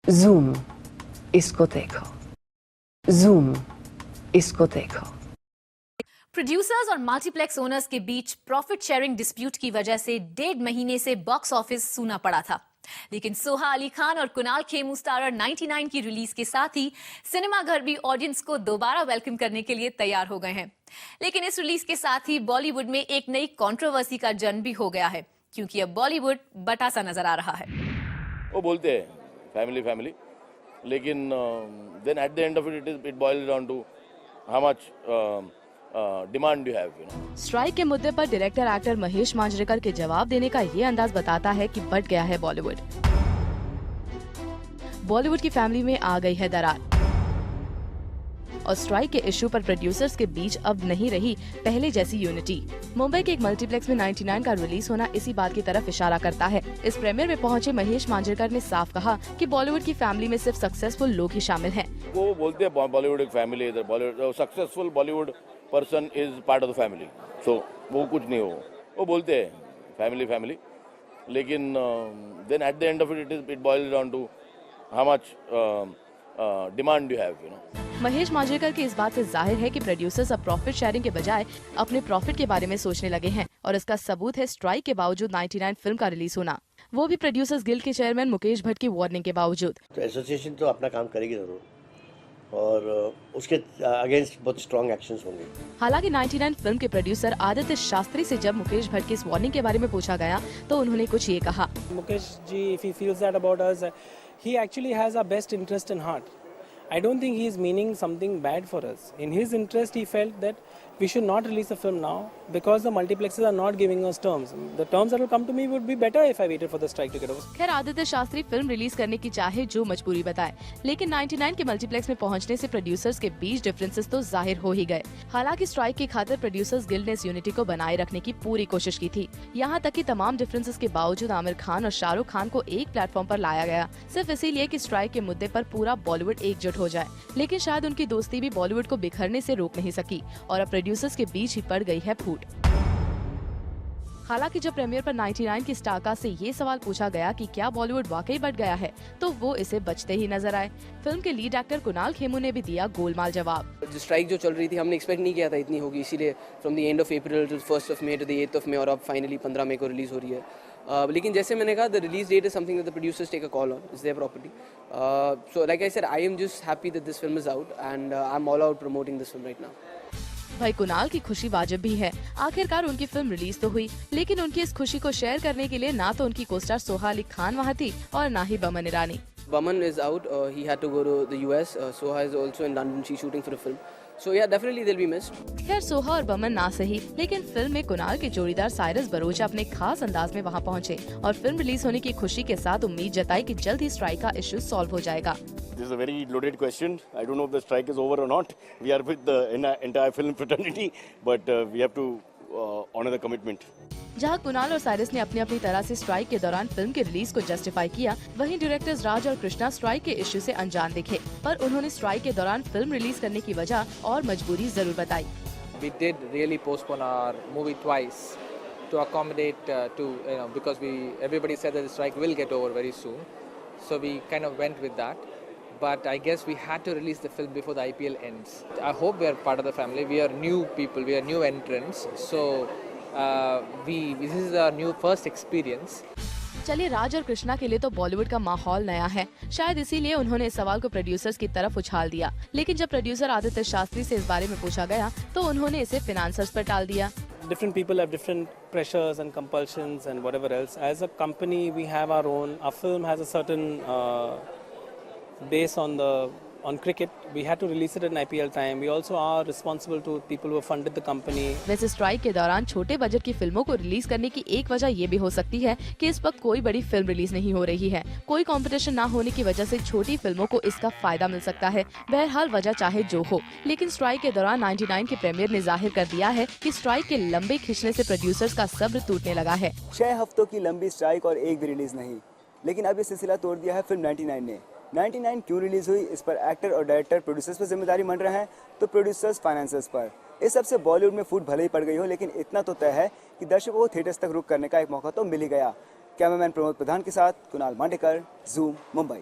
Zoom, इसको देखो। Zoom, इसको देखो। प्रोड्यूसर्स और मल्टीप्लेक्स ओनर्स के बीच प्रॉफिट शेयरिंग डिस्प्यूट की वजह से 1.5 महीने से बॉक्स ऑफिस सूना पड़ा था। लेकिन सोहा अली खान और कुणाल खेमू स्टारर 99 की रिलीज के साथ ही सिनेमा घर भी ऑडियंस को दोबारा वेलकम करने के लिए तैयार हो गए हैं। लेकिन इस रिलीज के साथ ही बॉलीवुड में एक नई कंट्रोवर्सी का जन्म भी हो गया है, क्योंकि अब बॉलीवुड बटा सा नजर आ रहा है। वो बोलते हैं फैमिली फैमिली, लेकिन then at the end of it boils down to how much demand you have, you know. Strike के मुद्दे पर डायरेक्टर एक्टर महेश मांजरेकर के जवाब देने का ये अंदाज बताता है कि बट गया है बॉलीवुड की फैमिली में आ गई है दरार और स्ट्राइक के इश्यू पर प्रोड्यूसर्स के बीच अब नहीं रही पहले जैसी यूनिटी। मुंबई के एक मल्टीप्लेक्स में 99 का रिलीज होना इसी बात की तरफ इशारा करता है। इस प्रीमियर में पहुंचे महेश मांजरेकर ने साफ कहा कि बॉलीवुड की फैमिली में सिर्फ सक्सेसफुल लोग ही शामिल हैं। वो बोलते हैं बॉलीवुड एक फैमिली है, Bollywood successful Bollywood person is part of the family, so वो कुछ नहीं हो। वो बोलते हैं फैमिली फैमिली, लेकिन then at the end of it boils down to how much demand you have, you know. Mahesh Manjrekar की इस बात से जाहिर है कि प्रोड्यूसर्स अब प्रॉफिट शेयरिंग के बजाय अपने प्रॉफिट के बारे में सोचने लगे हैं और इसका सबूत है स्ट्राइक के बावजूद 99 फिल्म का रिलीज होना, वो भी प्रोड्यूसर्स गिल्ड के चेयरमैन मुकेश भट्ट की वार्निंग के बावजूद। तो एसोसिएशन तो अपना काम करेगी जरूर और उसके अगेंस्ट बहुत स्ट्रॉन्ग एक्शंस होंगे। हालांकि 99 फिल्म के प्रोड्यूसर आदित्य शास्त्री से जब मुकेश भट्ट की इस वार्निंग के बारे में पूछा गया तो उन्होंने कुछ ये कहा। Mukesh ji, if he feels that about us, he actually has our best interest in heart. I don't think he is meaning something bad for us. In his interest, he felt that we should not release the film now because the multiplexes are not giving us terms. The terms that will come to me would be better if I waited for the strike to get over. खैर, Aditya Shastri film release करने की चाहे जो मजबूरी बताए, लेकिन 99 के multiplex में पहुंचने से प्रोड्यूसर्स के बीच डिफरेंसेस तो जाहिर हो ही गए। हालांकि स्ट्राइक की खातिर प्रोड्यूसर्स गिल्ड ने इस यूनिटी को बनाए रखने की पूरी कोशिश की थी। यहाँ तक कि तमाम डिफरेंसेस के बावजूद आमिर खान और शाहरुख खान को एक प्लेटफॉर्म पर लाया गया, सिर्फ इसीलिए कि स्ट्राइक के मुद्दे पर पूरा बॉलीवुड एकजुट हो जाए। लेकिन शायद उनकी दोस्ती भी बॉलीवुड को बिखरने से रोक नहीं सकी और अब प्रोड्यूसर्स के बीच ही पड़ गई है फूट। हालांकि जब प्रीमियर पर 99 की स्टारकास्ट से ये सवाल पूछा गया कि क्या बॉलीवुड वाकई बट गया है, तो वो इसे बचते ही नजर आए। फिल्म के लीड एक्टर कुणाल खेमू ने भी दिया गोलमाल जवाब। जो स्ट्राइक जो चल रही थी, हमने एक्सपेक्ट नहीं किया था इतनी होगी, इसीलिए from the end of April to 1st of May to the 8th of May और अब फाइनली 15 मई को रिलीज हो रही है। लेकिन जैसे मैंने कहा, the release date is something that the producers take a call on, it's their property. So like I said, I am just happy that this film is out and I am all out promoting this film right now. भाई कुणाल की खुशी वाजिब भी है, आखिरकार उनकी film release तो हुई, लेकिन उनकी इस खुशी को शेयर करने के लिए ना तो उनकी कोस्टार सोहा अली खान वहाँ थी और ना ही Boman Irani. Baman is out. He had to go to the US. Soha is also in London. She's shooting for a film. So yeah, definitely they'll be missed. खैर, सोहा और बमन ना सही, लेकिन फिल्म में कुणाल के जोड़ीदार साइरस बरोचा अपने खास अंदाज में वहां पहुंचे और फिल्म रिलीज होने की खुशी के साथ उम्मीद जताई कि जल्द ही स्ट्राइक का इश्यू सॉल्व हो जाएगा। This is a very loaded question. I don't know if the strike is over or not. We are with the entire film fraternity, but we have to honor the commitment. जहां कुणाल और Cyrus ने अपनी अपनी तरह से strike के दौरान film के रिलीज को जस्टिफाई किया, वहीं डायरेक्टर्स राज और कृष्णा स्ट्राइक के इश्यू से अनजान दिखे, पर उन्होंने स्ट्राइक के दौरान फिल्म रिलीज करने की वजह और मजबूरी जरूर बताई। We did really postpone our movie twice to accommodate because everybody said that the strike will get over very soon, so we kind of went with that. But I guess we had to release the film before the IPL ends. I hope we are part of the family. We are new people. We are new entrants. So this is our new first experience. चलिए, राज और कृष्णा के लिए तो बॉलीवुड का माहौल नया है, शायद इसीलिए उन्होंने इस सवाल को प्रोड्यूसर्स की तरफ उछाल दिया। लेकिन जब प्रोड्यूसर आदित्य शास्त्री से इस बारे में पूछा गया तो उन्होंने इसे फाइनेंसर्स पर टाल दिया। Different people have different pressures and compulsions and whatever else. As a company, we have our own. Our film has a certain base on cricket. We had to release it in IPL time. We also are responsible to people who have funded the company. वैसे strike के दौरान छोटे budget की फिल्मों को release करने की एक वजह ये भी हो सकती है कि इस वक्त कोई बड़ी फिल्म रिलीज नहीं हो रही है। कोई कंपटीशन ना होने की वजह से छोटी फिल्मों को इसका फायदा मिल सकता है। बहरहाल, वजह चाहे जो हो, लेकिन स्ट्राइक के दौरान 99 के प्रीमियर ने जाहिर कर दिया है कि स्ट्राइक के लंबे खिंचने से प्रोड्यूसर्स का सब्र टूटने लगा है। 6 हफ्तों की लंबी स्ट्राइक और एक भी रिलीज नहीं, लेकिन अब ये सिलसिला तोड़ दिया है फिल्म 99 ने। 99 क्यों रिलीज हुई, इस पर एक्टर और डायरेक्टर प्रोड्यूसर्स पर जिम्मेदारी मंड रहे हैं तो प्रोड्यूसर्स फाइनेंसर्स पर। इस सबसे बॉलीवुड में फूट भले ही पड़ गई हो, लेकिन इतना तो तय है कि दर्शकों को थिएटर्स तक रुक करने का एक मौका तो मिल ही गया। कैमरामैन प्रमोद प्रधान के साथ कुणाल मांडेकर, जूम, मुंबई।